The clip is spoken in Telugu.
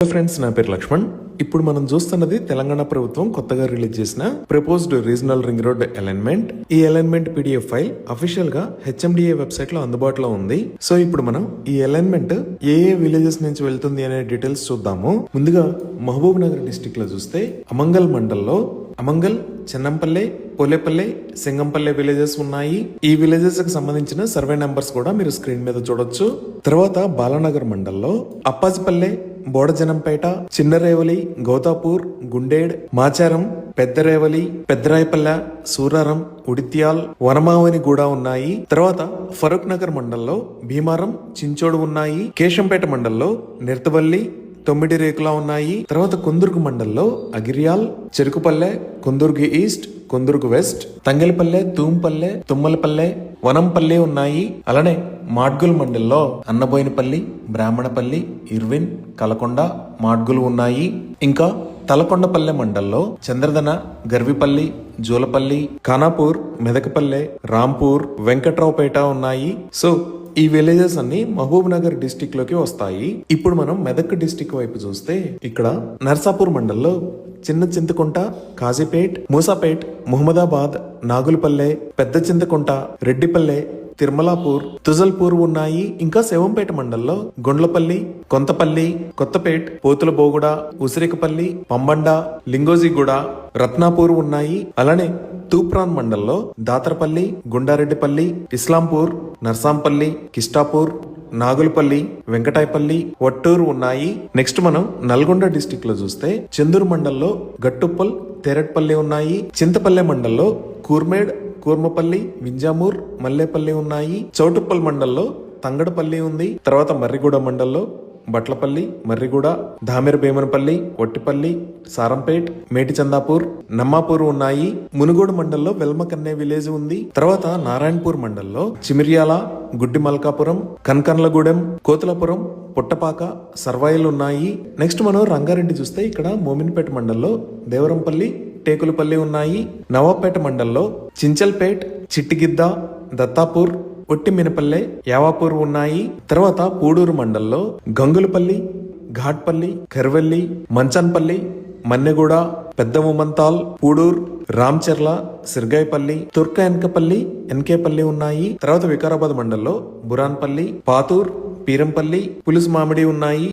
హలో ఫ్రెండ్స్, నా పేరు లక్ష్మణ్. ఇప్పుడు మనం చూస్తున్నది తెలంగాణ ప్రభుత్వం కొత్తగా రిలీజ్ చేసిన proposed regional ring road alignment. ఈ అలైన్మెంట్ పీడిఎఫ్ ఫైల్ అఫీషియల్ గా హెచ్ఎండిఏ వెబ్సైట్ లో అందుబాటులో ఉంది. సో ఇప్పుడు మనం ఈ అలైన్మెంట్ ఏ విలేజెస్ నుంచి వెళ్తుంది అనే డీటెయిల్స్ చూద్దాము. ముందుగా మహబూబ్ నగర్ డిస్టిక్ లో చూస్తే అమంగల్ మండల్లో అమంగల్, చెన్నంపల్లె, పోలేపల్లె, సింగంపల్లె విలేజెస్ ఉన్నాయి. ఈ విలేజెస్ కి సంబంధించిన సర్వే నెంబర్స్ కూడా మీరు స్క్రీన్ మీద చూడొచ్చు. తర్వాత బాలానగర్ మండల్లో అప్పాజిపల్లె, బోడజనంపేట, చిన్నరేవలి, గౌతాపూర్, గుండేడ్, మాచారం, పెద్దరేవలి, పెద్దరాయపల్లె, సూరారం, ఉడిత్యాల్, వనమావని కూడా ఉన్నాయి. తర్వాత ఫరూక్ నగర్ మండల్లో భీమారం, చించోడు ఉన్నాయి. కేశంపేట మండల్లో నిర్తవల్లి, తొమ్మిడి రేకులా ఉన్నాయి. తర్వాత కొందుర్గు మండల్లో అగిరియాల్, చెరుకుపల్లె, కొందుర్గు ఈస్ట్, కొందుర్గు వెస్ట్, తంగెలపల్లె, తూంపల్లె, తుమ్మలపల్లె, వనంపల్లి ఉన్నాయి. అలానే మాడ్గుల్ మండల్లో అన్నబోయినపల్లి, బ్రాహ్మణపల్లి, ఇర్విన్, కలకొండ, మాడ్గులు ఉన్నాయి. ఇంకా తలకొండపల్లె మండల్లో చంద్రదన, గర్విపల్లి, జూలపల్లి, ఖానాపూర్, మెదకపల్లె, రాంపూర్, వెంకట్రావుపేట ఉన్నాయి. సో ఈ విలేజెస్ అన్ని మహబూబ్ నగర్ డిస్టిక్ లోకి వస్తాయి. ఇప్పుడు మనం మెదక్ డిస్టిక్ వైపు చూస్తే ఇక్కడ నర్సాపూర్ మండల్లో చిన్న చింతకుంట, కాజీపేట్, మూసాపేట్, ముహమ్మదాబాద్, నాగులపల్లె, పెద్ద చింతకుంట, రెడ్డిపల్లె, తిరుమలాపూర్, తుజల్పూర్ ఉన్నాయి. ఇంకా శివంపేట మండల్లో గొండ్లపల్లి, కొంతపల్లి, కొత్తపేట్, పోతుల బోగుడ, ఉసిరికపల్లి, పంబండ, లింగోజిగూడ, రత్నాపూర్ ఉన్నాయి. అలానే తూప్రాన్ మండల్లో దాతరపల్లి, గుండారెడ్డిపల్లి, ఇస్లాంపూర్, నర్సాంపల్లి, కిష్టాపూర్, నాగులపల్లి, వెంకటాయపల్లి, వట్టూరు ఉన్నాయి. నెక్స్ట్ మనం నల్గొండ డిస్టిక్ లో చూస్తే చందూరు మండల్లో గట్టుప్పల్, తెరట్పల్లి ఉన్నాయి. చింతపల్లె మండల్లో కూర్మేడ్, కూర్మపల్లి, వింజామూర్, మల్లేపల్లి ఉన్నాయి. చౌటుప్పల్ మండల్లో తంగడపల్లి ఉంది. తర్వాత మర్రిగూడ మండల్లో బట్లపల్లి, మర్రిగూడ, ధామెర భీమనపల్లి, ఒట్టిపల్లి, సారంపేట్, మేటిచందాపూర్, నమ్మాపూర్ ఉన్నాయి. మునుగోడు మండల్లో వెల్మకన్నే విలేజ్ ఉంది. తర్వాత నారాయణపూర్ మండల్లో చిమిర్యాల, గుడ్డి మల్కాపురం, కన్కన్లగూడెం, కోతులపురం, పుట్టపాక, సర్వాయిలు ఉన్నాయి. నెక్స్ట్ మనం రంగారెడ్డి చూస్తే ఇక్కడ మోమిన్పేట మండల్లో దేవరంపల్లి, టేకులపల్లి ఉన్నాయి. నవాపేట మండల్లో చించల్పేట్, చిట్టిగిద్ద, దత్తాపూర్, ఒట్టిమినపల్లె, యావాపూర్ ఉన్నాయి. తర్వాత పూడూరు మండల్లో గంగులపల్లి, ఘాట్పల్లి, కర్వెల్లి, మంచన్పల్లి, మన్నెగూడ, పెద్ద ఉమంతాల్, పూడూర్, రామ్చెర్ల, సిర్గాయపల్లి, తుర్క ఎన్కపల్లి, ఎన్కేపల్లి ఉన్నాయి. తర్వాత వికారాబాద్ మండల్లో బురాన్పల్లి, పాతూర్, పీరంపల్లి, పులుసు మామిడి ఉన్నాయి.